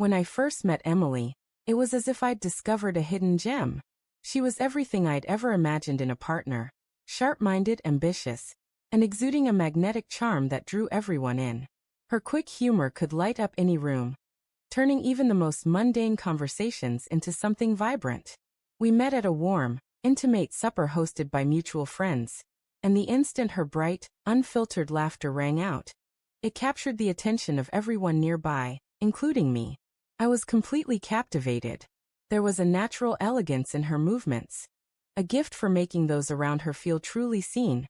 When I first met Emily, it was as if I'd discovered a hidden gem. She was everything I'd ever imagined in a partner, sharp-minded, ambitious, and exuding a magnetic charm that drew everyone in. Her quick humor could light up any room, turning even the most mundane conversations into something vibrant. We met at a warm, intimate supper hosted by mutual friends, and the instant her bright, unfiltered laughter rang out, it captured the attention of everyone nearby, including me. I was completely captivated. There was a natural elegance in her movements, a gift for making those around her feel truly seen,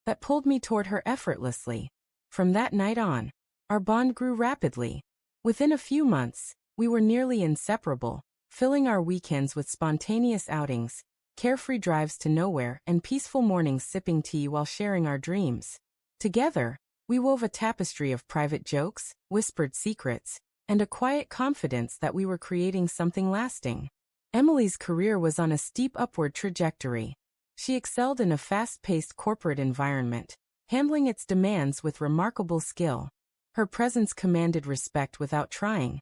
that pulled me toward her effortlessly. From that night on, our bond grew rapidly. Within a few months, we were nearly inseparable, filling our weekends with spontaneous outings, carefree drives to nowhere, and peaceful mornings sipping tea while sharing our dreams. Together, we wove a tapestry of private jokes, whispered secrets, and a quiet confidence that we were creating something lasting. Emily's career was on a steep upward trajectory. She excelled in a fast-paced corporate environment, handling its demands with remarkable skill. Her presence commanded respect without trying.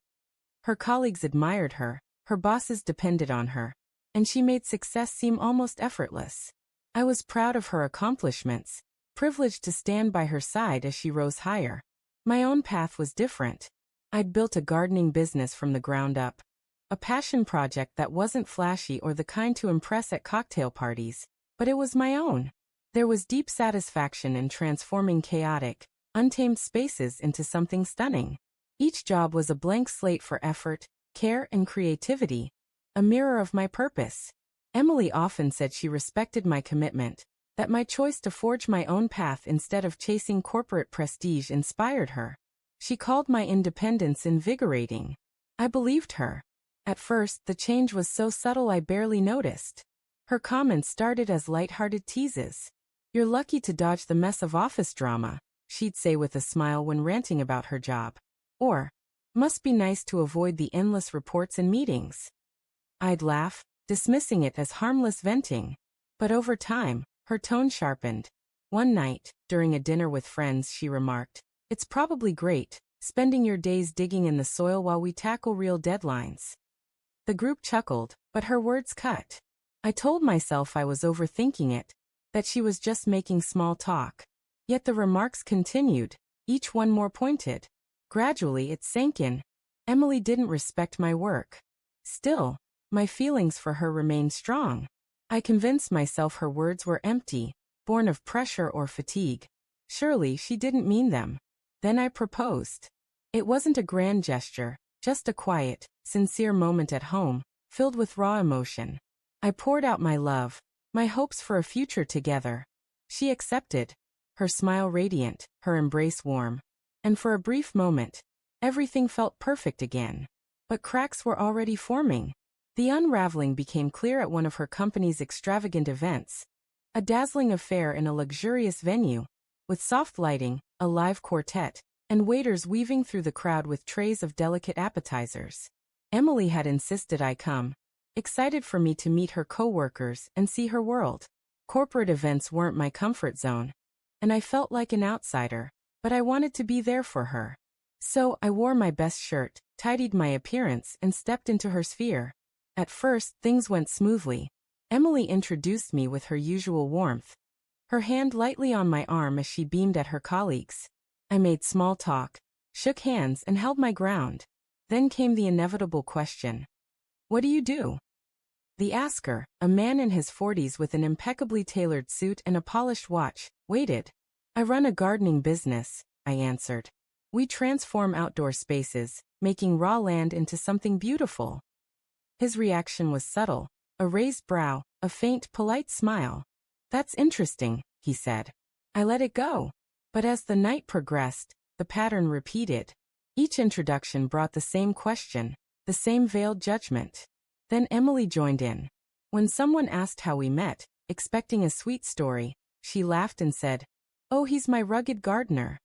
Her colleagues admired her, her bosses depended on her, and she made success seem almost effortless. I was proud of her accomplishments, privileged to stand by her side as she rose higher. My own path was different. I'd built a gardening business from the ground up, a passion project that wasn't flashy or the kind to impress at cocktail parties, but it was my own. There was deep satisfaction in transforming chaotic, untamed spaces into something stunning. Each job was a blank slate for effort, care, and creativity, a mirror of my purpose. Emily often said she respected my commitment, that my choice to forge my own path instead of chasing corporate prestige inspired her. She called my independence invigorating. I believed her. At first, the change was so subtle I barely noticed. Her comments started as light-hearted teases. "You're lucky to dodge the mess of office drama," she'd say with a smile when ranting about her job. Or, "Must be nice to avoid the endless reports and meetings." I'd laugh, dismissing it as harmless venting. But over time, her tone sharpened. One night, during a dinner with friends, she remarked, "It's probably great, spending your days digging in the soil while we tackle real deadlines." The group chuckled, but her words cut. I told myself I was overthinking it, that she was just making small talk. Yet the remarks continued, each one more pointed. Gradually it sank in. Emily didn't respect my work. Still, my feelings for her remained strong. I convinced myself her words were empty, born of pressure or fatigue. Surely she didn't mean them. Then I proposed. It wasn't a grand gesture, just a quiet, sincere moment at home, filled with raw emotion. I poured out my love, my hopes for a future together. She accepted, her smile radiant, her embrace warm. And for a brief moment, everything felt perfect again. But cracks were already forming. The unraveling became clear at one of her company's extravagant events. A dazzling affair in a luxurious venue, with soft lighting, a live quartet, and waiters weaving through the crowd with trays of delicate appetizers. Emily had insisted I come, excited for me to meet her co-workers and see her world. Corporate events weren't my comfort zone, and I felt like an outsider, but I wanted to be there for her. So I wore my best shirt, tidied my appearance, and stepped into her sphere. At first, things went smoothly. Emily introduced me with her usual warmth, her hand lightly on my arm as she beamed at her colleagues. I made small talk, shook hands, and held my ground. Then came the inevitable question. "What do you do?" The asker, a man in his 40s with an impeccably tailored suit and a polished watch, waited. "I run a gardening business," I answered. "We transform outdoor spaces, making raw land into something beautiful." His reaction was subtle, a raised brow, a faint, polite smile. "That's interesting," he said. I let it go. But as the night progressed, the pattern repeated. Each introduction brought the same question, the same veiled judgment. Then Emily joined in. When someone asked how we met, expecting a sweet story, she laughed and said, "Oh, he's my rugged gardener."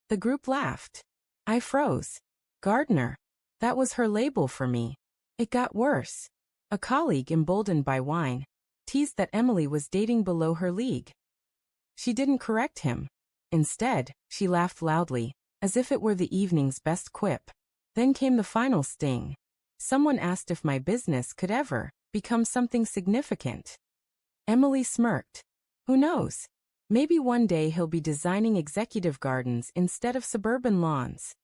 The group laughed. I froze. Gardener. That was her label for me. It got worse. A colleague, emboldened by wine, teased that Emily was dating below her league. She didn't correct him. Instead, she laughed loudly, as if it were the evening's best quip. Then came the final sting. Someone asked if my business could ever become something significant. Emily smirked. Who knows? Maybe one day he'll be designing executive gardens instead of suburban lawns.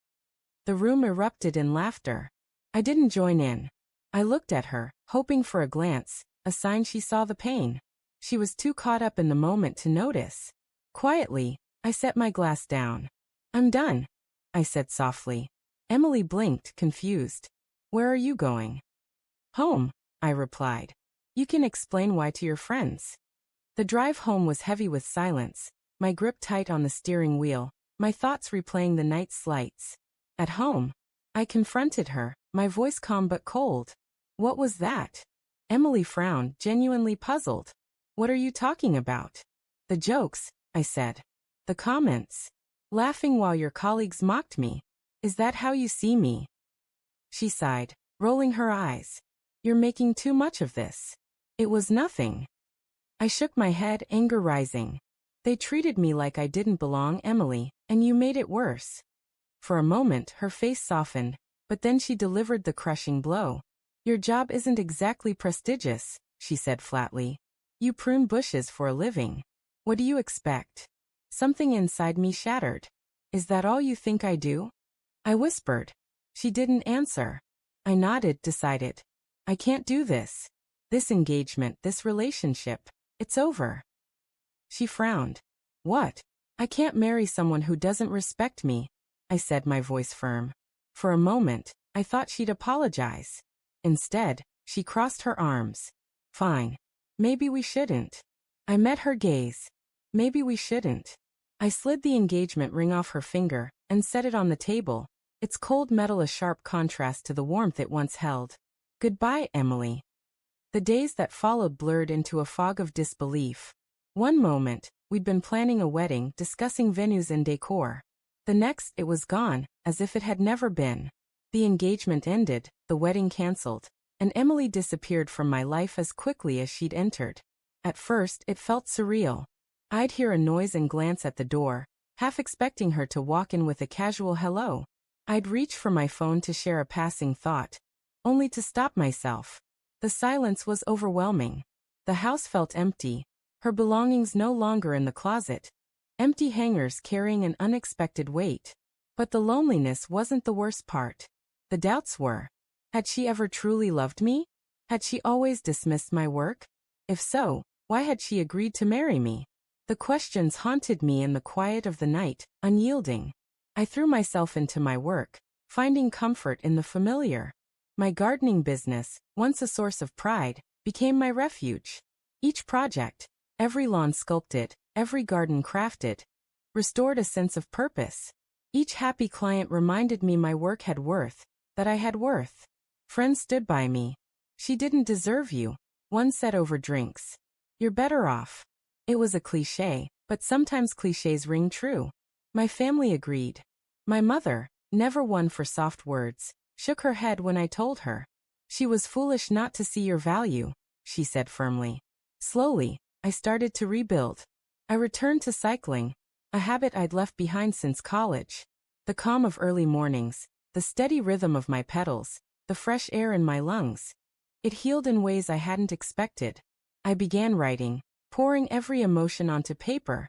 The room erupted in laughter. I didn't join in. I looked at her, hoping for a glance, a sign she saw the pain. She was too caught up in the moment to notice. Quietly, I set my glass down. I'm done, I said softly. Emily blinked, confused. Where are you going? Home, I replied. You can explain why to your friends. The drive home was heavy with silence, my grip tight on the steering wheel, my thoughts replaying the night's lights. At home, I confronted her, my voice calm but cold. What was that? Emily frowned, genuinely puzzled. What are you talking about? The jokes, I said. The comments. Laughing while your colleagues mocked me. Is that how you see me? She sighed, rolling her eyes. You're making too much of this. It was nothing. I shook my head, anger rising. They treated me like I didn't belong, Emily, and you made it worse. For a moment, her face softened, but then she delivered the crushing blow. Your job isn't exactly prestigious, she said flatly. You prune bushes for a living. What do you expect? Something inside me shattered. Is that all you think I do? I whispered. She didn't answer. I nodded, decided. I can't do this. This engagement, this relationship, it's over. She frowned. What? I can't marry someone who doesn't respect me, I said, my voice firm. For a moment, I thought she'd apologize. Instead, she crossed her arms. Fine. Maybe we shouldn't. I met her gaze. Maybe we shouldn't. I slid the engagement ring off her finger and set it on the table, its cold metal a sharp contrast to the warmth it once held. Goodbye, Emily. The days that followed blurred into a fog of disbelief. One moment, we'd been planning a wedding, discussing venues and decor. The next, it was gone, as if it had never been. The engagement ended, the wedding canceled, and Emily disappeared from my life as quickly as she'd entered. At first, it felt surreal. I'd hear a noise and glance at the door, half expecting her to walk in with a casual hello. I'd reach for my phone to share a passing thought, only to stop myself. The silence was overwhelming. The house felt empty, her belongings no longer in the closet. Empty hangers carrying an unexpected weight. But the loneliness wasn't the worst part. The doubts were. Had she ever truly loved me? Had she always dismissed my work? If so, why had she agreed to marry me? The questions haunted me in the quiet of the night, unyielding. I threw myself into my work, finding comfort in the familiar. My gardening business, once a source of pride, became my refuge. Each project, every lawn sculpted, every garden crafted, restored a sense of purpose. Each happy client reminded me my work had worth, that I had worth. Friends stood by me. She didn't deserve you, one said over drinks. You're better off. It was a cliché, but sometimes clichés ring true. My family agreed. My mother, never one for soft words, shook her head when I told her. She was foolish not to see your value, she said firmly. Slowly, I started to rebuild. I returned to cycling, a habit I'd left behind since college. The calm of early mornings, the steady rhythm of my pedals, the fresh air in my lungs. It healed in ways I hadn't expected. I began writing, pouring every emotion onto paper.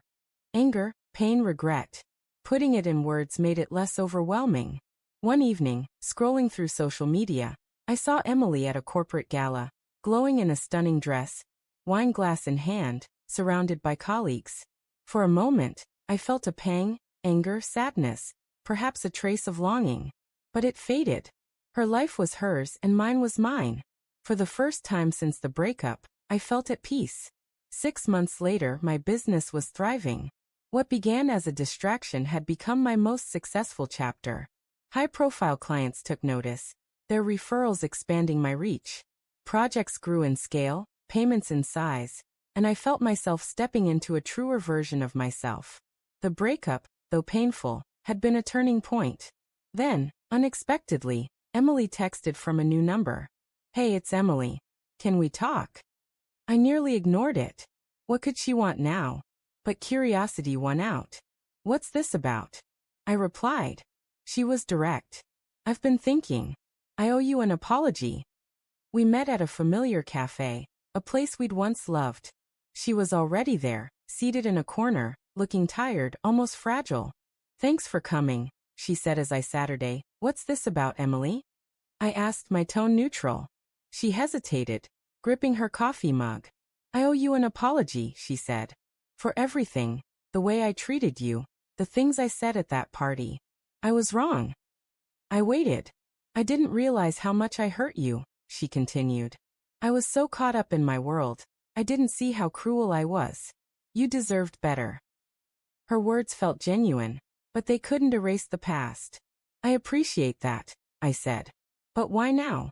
Anger, pain, regret. Putting it in words made it less overwhelming. One evening, scrolling through social media, I saw Emily at a corporate gala, glowing in a stunning dress, wine glass in hand, surrounded by colleagues. For a moment, I felt a pang, anger, sadness, perhaps a trace of longing. But it faded. Her life was hers and mine was mine. For the first time since the breakup, I felt at peace. 6 months later, my business was thriving. What began as a distraction had become my most successful chapter. High-profile clients took notice, their referrals expanding my reach. Projects grew in scale, payments in size, and I felt myself stepping into a truer version of myself. The breakup, though painful, had been a turning point. Then, unexpectedly, Emily texted from a new number. Hey, it's Emily. Can we talk? I nearly ignored it. What could she want now? But curiosity won out. What's this about? I replied. She was direct. I've been thinking. I owe you an apology. We met at a familiar cafe, a place we'd once loved. She was already there, seated in a corner, looking tired, almost fragile. Thanks for coming, she said as I sat her down. What's this about, Emily? I asked, my tone neutral. She hesitated, gripping her coffee mug. I owe you an apology, she said. For everything, the way I treated you, the things I said at that party. I was wrong. I waited. I didn't realize how much I hurt you, she continued. I was so caught up in my world, I didn't see how cruel I was. You deserved better. Her words felt genuine, but they couldn't erase the past. I appreciate that, I said. But why now?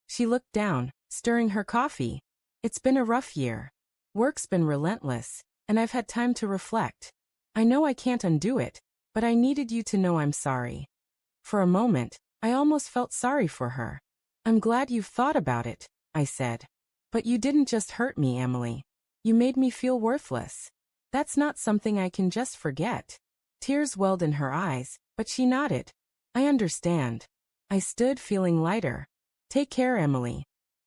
She looked down, stirring her coffee. It's been a rough year. Work's been relentless, and I've had time to reflect. I know I can't undo it, but I needed you to know I'm sorry. For a moment, I almost felt sorry for her. I'm glad you've thought about it, I said. But you didn't just hurt me, Emily. You made me feel worthless. That's not something I can just forget. Tears welled in her eyes, but she nodded. I understand. I stood feeling lighter. Take care, Emily.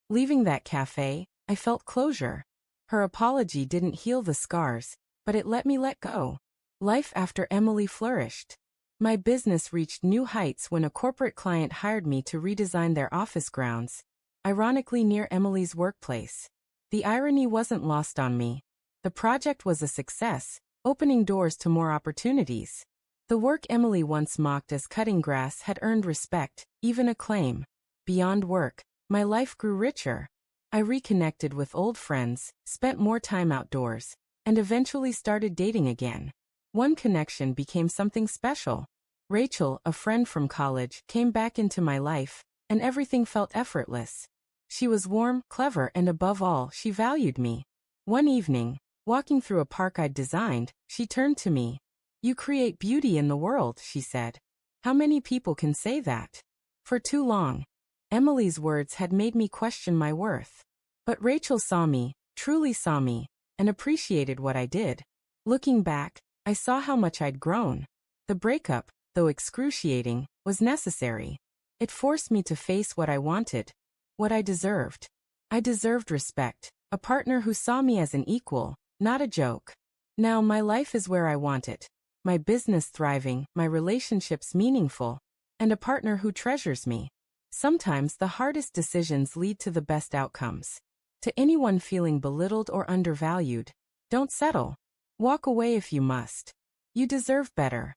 Leaving that cafe, I felt closure. Her apology didn't heal the scars, but it let me let go. Life after Emily flourished. My business reached new heights when a corporate client hired me to redesign their office grounds, ironically near Emily's workplace. The irony wasn't lost on me. The project was a success, opening doors to more opportunities. The work Emily once mocked as cutting grass had earned respect, even acclaim. Beyond work, my life grew richer. I reconnected with old friends, spent more time outdoors, and eventually started dating again. One connection became something special. Rachel, a friend from college, came back into my life, and everything felt effortless. She was warm, clever, and above all, she valued me. One evening, walking through a park I'd designed, she turned to me. You create beauty in the world, she said. How many people can say that? For too long. Emily's words had made me question my worth. But Rachel saw me, truly saw me, and appreciated what I did. Looking back, I saw how much I'd grown. The breakup, though excruciating, was necessary. It forced me to face what I wanted, what I deserved. I deserved respect, a partner who saw me as an equal, not a joke. Now my life is where I want it. My business thriving, my relationships meaningful, and a partner who treasures me. Sometimes the hardest decisions lead to the best outcomes. To anyone feeling belittled or undervalued, don't settle. Walk away if you must. You deserve better.